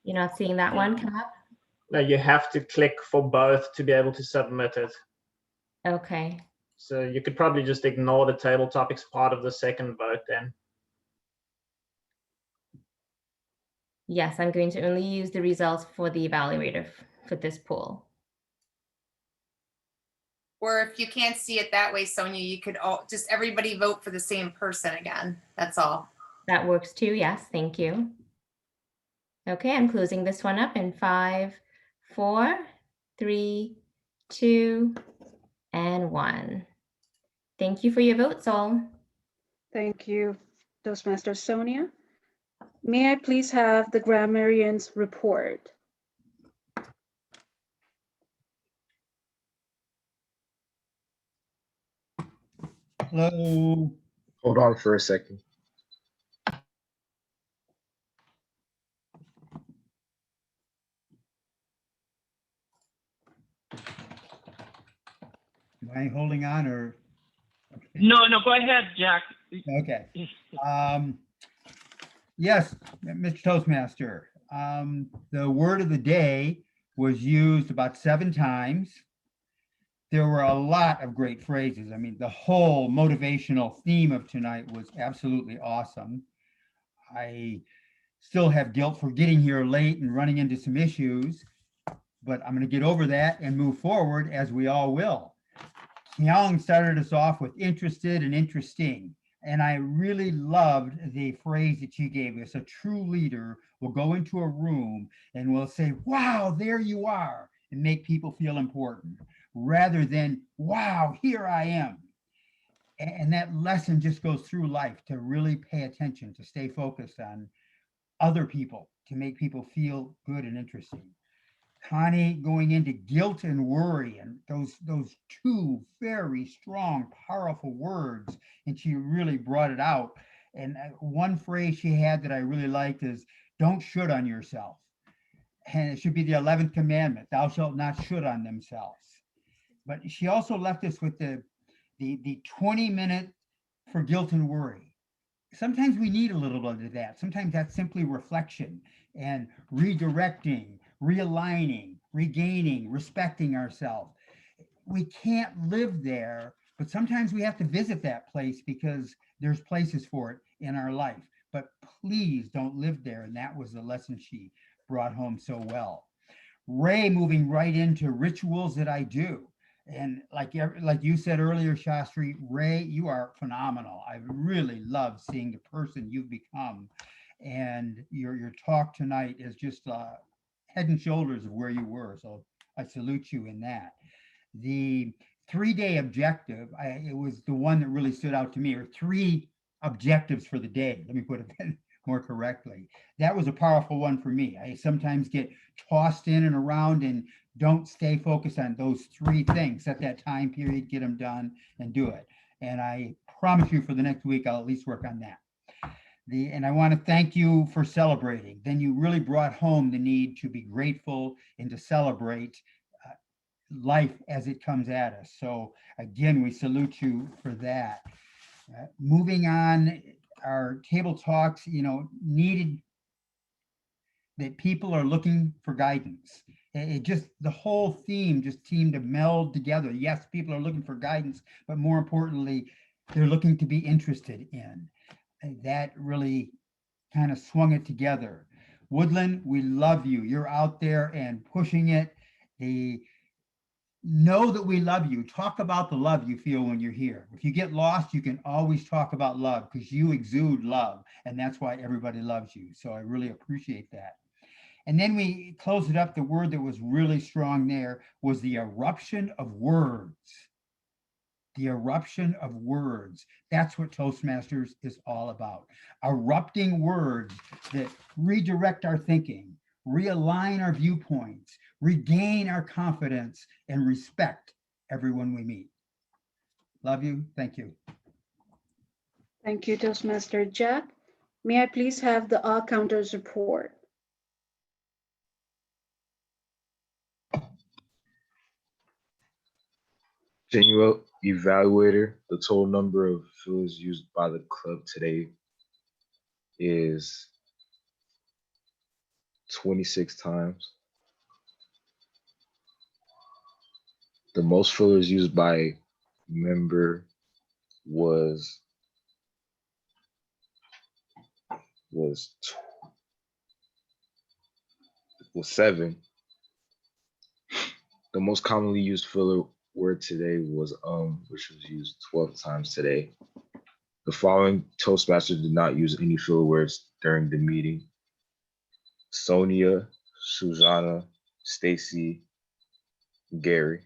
You're not seeing that one come up? No, you have to click for both to be able to submit it. Okay. So you could probably just ignore the table topics part of the second vote then. Yes, I'm going to only use the results for the evaluator for this poll. Or if you can't see it that way, Sonia, you could just everybody vote for the same person again. That's all. That works too. Yes, thank you. Okay, I'm closing this one up in 5, 4, 3, 2, and 1. Thank you for your votes, all. Thank you, Toastmaster Sonia. May I please have the grammarian's report? Hello. Hold on for a second. Am I holding on or? No, go ahead, Jack. Okay. Yes, Mr. Toastmaster. The word of the day was used about 7 times. There were a lot of great phrases. I mean, the whole motivational theme of tonight was absolutely awesome. I still have guilt for getting here late and running into some issues, but I'm going to get over that and move forward, as we all will. Kyung started us off with interested and interesting. And I really loved the phrase that she gave us. A true leader will go into a room and will say, wow, there you are, and make people feel important, rather than, wow, here I am. And that lesson just goes through life, to really pay attention, to stay focused on other people, to make people feel good and interesting. Connie going into guilt and worry, and those 2 very strong, powerful words, and she really brought it out. And one phrase she had that I really liked is, don't should on yourself. And it should be the 11th commandment, thou shalt not should on themselves. But she also left us with the 20-minute for guilt and worry. Sometimes we need a little bit of that. Sometimes that's simply reflection and redirecting, realigning, regaining, respecting ourselves. We can't live there, but sometimes we have to visit that place because there's places for it in our life. But please don't live there. And that was the lesson she brought home so well. Ray moving right into rituals that I do. And like you said earlier, Shastri, Ray, you are phenomenal. I really love seeing the person you've become. And your talk tonight is just head and shoulders of where you were. So I salute you in that. The 3-day objective, it was the one that really stood out to me, or 3 objectives for the day. Let me put it more correctly. That was a powerful one for me. I sometimes get tossed in and around and don't stay focused on those 3 things. Set that time period, get them done, and do it. And I promise you for the next week, I'll at least work on that. And I want to thank you for celebrating. Then you really brought home the need to be grateful and to celebrate life as it comes at us. So again, we salute you for that. Moving on, our table talks, needed that people are looking for guidance. It just, the whole theme just seemed to meld together. Yes, people are looking for guidance, but more importantly, they're looking to be interested in. And that really kind of swung it together. Woodland, we love you. You're out there and pushing it. Know that we love you. Talk about the love you feel when you're here. If you get lost, you can always talk about love because you exude love, and that's why everybody loves you. So I really appreciate that. And then we closed it up. The word that was really strong there was the eruption of words. The eruption of words. That's what Toastmasters is all about. Erupting words that redirect our thinking, realign our viewpoints, regain our confidence, and respect everyone we meet. Love you. Thank you. Thank you, Toastmaster Jack. May I please have the all counters report? Genuine Evaluator, the total number of fillers used by the club today is 26 times. The most fillers used by member was 7. The most commonly used filler word today was which was used 12 times today. The following Toastmasters did not use any filler words during the meeting: Sonia, Susanna, Stacy, Gary.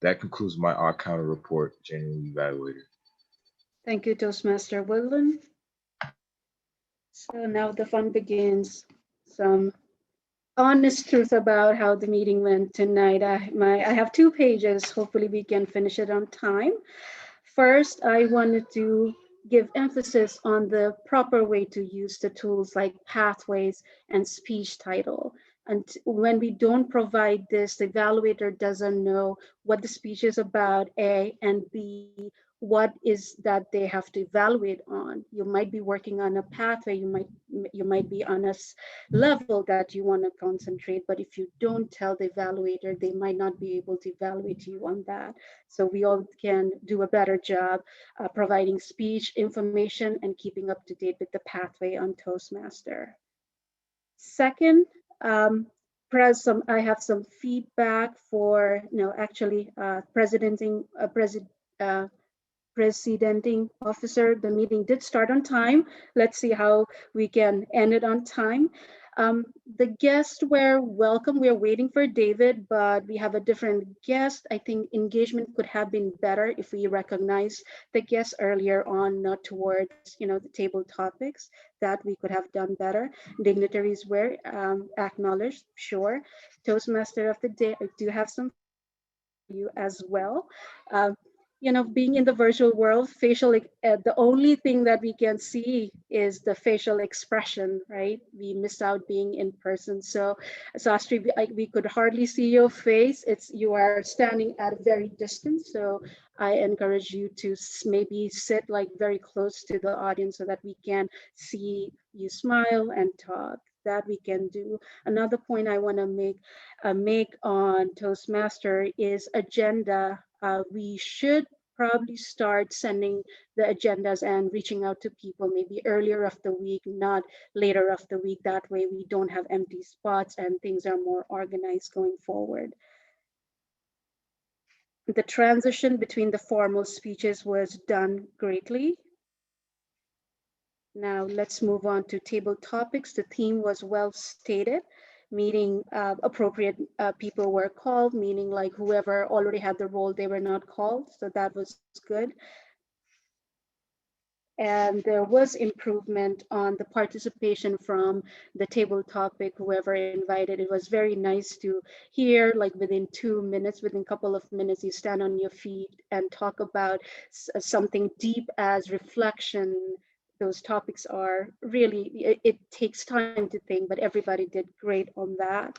That concludes my odd counter report, Genuine Evaluator. Thank you, Toastmaster Woodland. So now the fun begins. Some honest truth about how the meeting went tonight. I have 2 pages. Hopefully we can finish it on time. First, I wanted to give emphasis on the proper way to use the tools like pathways and speech title. And when we don't provide this, the evaluator doesn't know what the speech is about, A, and B, what is that they have to evaluate on. You might be working on a pathway, you might be on a level that you want to concentrate, but if you don't tell the evaluator, they might not be able to evaluate you on that. So we all can do a better job providing speech information and keeping up to date with the pathway on Toastmaster. Second, I have some feedback for, presidenting officer. The meeting did start on time. Let's see how we can end it on time. The guests were welcome. We're waiting for David, but we have a different guest. I think engagement could have been better if we recognized the guests earlier on, not towards the table topics. That we could have done better. Dignitaries were acknowledged, sure. Toastmaster of the day, I do have some for you as well. Being in the virtual world, the only thing that we can see is the facial expression, right? We miss out being in person. So Sastri, we could hardly see your face. You are standing at a very distance. So I encourage you to maybe sit very close to the audience so that we can see you smile and talk. That we can do. Another point I want to make on Toastmaster is agenda. We should probably start sending the agendas and reaching out to people maybe earlier of the week, not later of the week. That way we don't have empty spots and things are more organized going forward. The transition between the formal speeches was done greatly. Now let's move on to table topics. The theme was well stated, meaning appropriate people were called, meaning like whoever already had the role, they were not called. So that was good. And there was improvement on the participation from the table topic, whoever invited. It was very nice to hear, within 2 minutes, within a couple of minutes, you stand on your feet and talk about something deep as reflection. Those topics are really, it takes time to think, but everybody did great on that.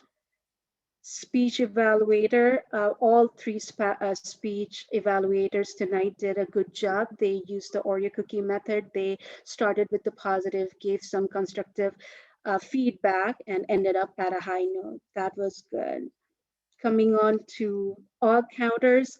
speech evaluator. All three speech evaluators tonight did a good job. They used the Oreo cookie method. They started with the positive, gave some constructive feedback, and ended up at a high note. That was good. Coming on to all counters.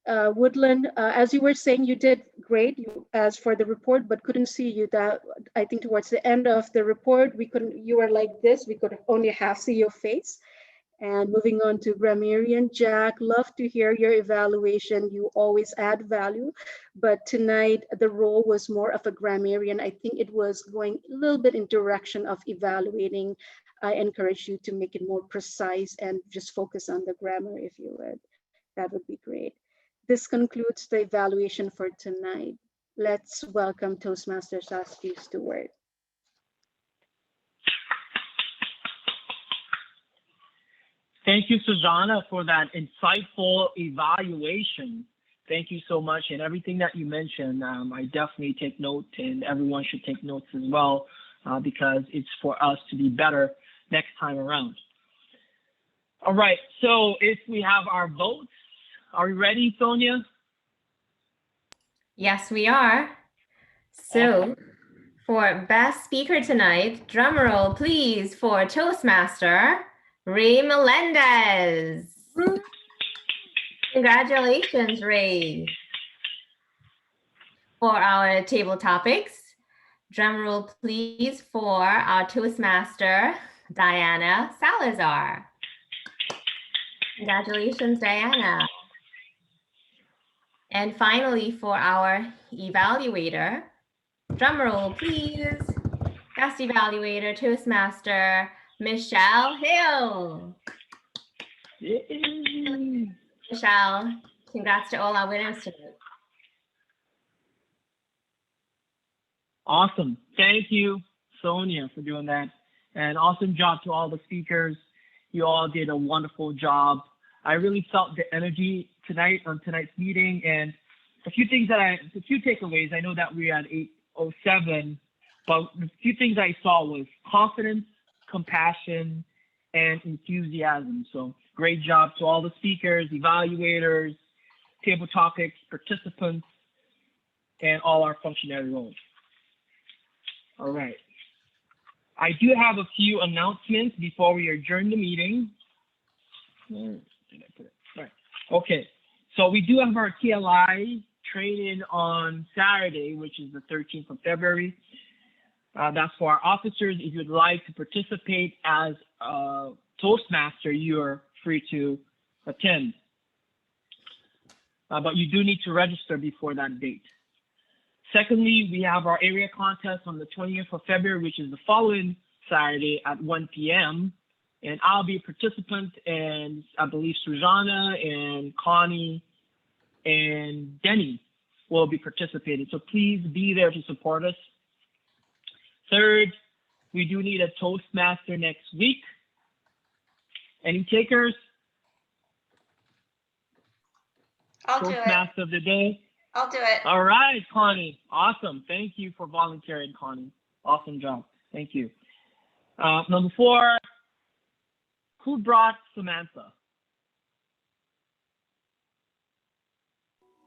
Woodland, as you were saying, you did great as for the report, but couldn't see you. That I think towards the end of the report, we couldn't. You were like this. We could only half see your face. And moving on to Grammarian, Jack, love to hear your evaluation. You always add value, but tonight the role was more of a grammarian. I think it was going a little bit in direction of evaluating. I encourage you to make it more precise and just focus on the grammar if you would. That would be great. This concludes the evaluation for tonight. Let's welcome Toastmaster Saskia Stewart. Thank you, Sujana, for that insightful evaluation. Thank you so much. And everything that you mentioned, I definitely take note, and everyone should take notes as well, because it's for us to be better next time around. All right, so if we have our votes, are we ready, Sonia? Yes, we are. So for best speaker tonight, drum roll please for Toastmaster Ray Melendez. Congratulations, Ray. For our table topics, drum roll please for our Toastmaster Diana Salazar. Congratulations, Diana. And finally, for our evaluator, drum roll please, guest evaluator, Toastmaster Michelle Hill. Yay. Michelle, congrats to all our winners tonight. Awesome. Thank you, Sonia, for doing that. And awesome job to all the speakers. You all did a wonderful job. I really felt the energy tonight on tonight's meeting, and a few takeaways. I know that we're at 8:07, but the few things I saw was confidence, compassion, and enthusiasm. So great job to all the speakers, evaluators, table topics, participants, and all our functionary roles. All right. I do have a few announcements before we adjourn the meeting. Right. Okay. So we do have our TLI training on Saturday, which is the 13th of February. That's for our officers. If you'd like to participate as a Toastmaster, you are free to attend. But you do need to register before that date. Secondly, we have our area contest on the 20th of February, which is the following Saturday at 1 p.m. And I'll be a participant, and I believe Sujana and Connie and Denny will be participating. So please be there to support us. Third, we do need a Toastmaster next week. Any takers? I'll do it. Toastmaster of the day. I'll do it. All right, Connie. Awesome. Thank you for volunteering, Connie. Awesome job. Thank you. Number 4, who brought Samantha?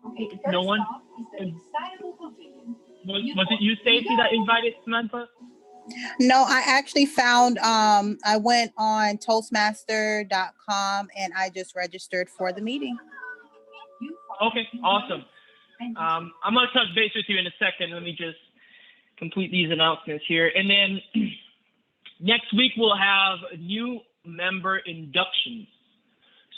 Okay, No one? Was it you, Stacey, that invited Samantha? No, I actually found, I went on Toastmaster.com and I just registered for the meeting. Okay, awesome. I'm going to touch base with you in a second. Let me just complete these announcements here. And then next week, we'll have new member inductions.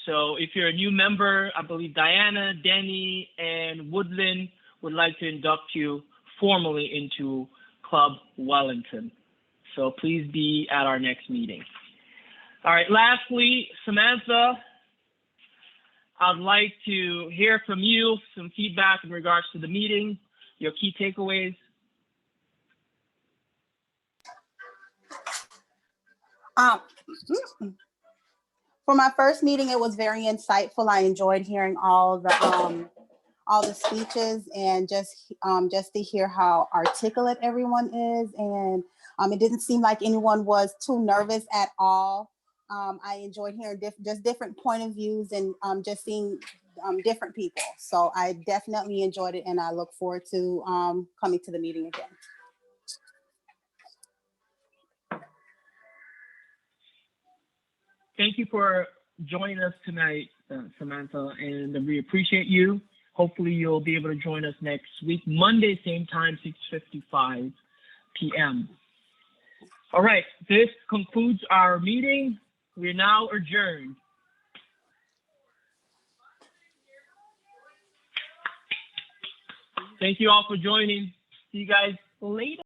So if you're a new member, I believe Diana, Denny, and Woodland would like to induct you formally into Club Wellington. So please be at our next meeting. All right, lastly, Samantha, I'd like to hear from you some feedback in regards to the meeting, your key takeaways. For my first meeting, it was very insightful. I enjoyed hearing all the speeches and just to hear how articulate everyone is. And it didn't seem like anyone was too nervous at all. I enjoyed hearing just different point of views and just seeing different people. So I definitely enjoyed it, and I look forward to coming to the meeting again. Thank you for joining us tonight, Samantha, and we appreciate you. Hopefully you'll be able to join us next week, Monday, same time, 6:55 p.m. All right, this concludes our meeting. We're now adjourned. Thank you all for joining. See you guys later.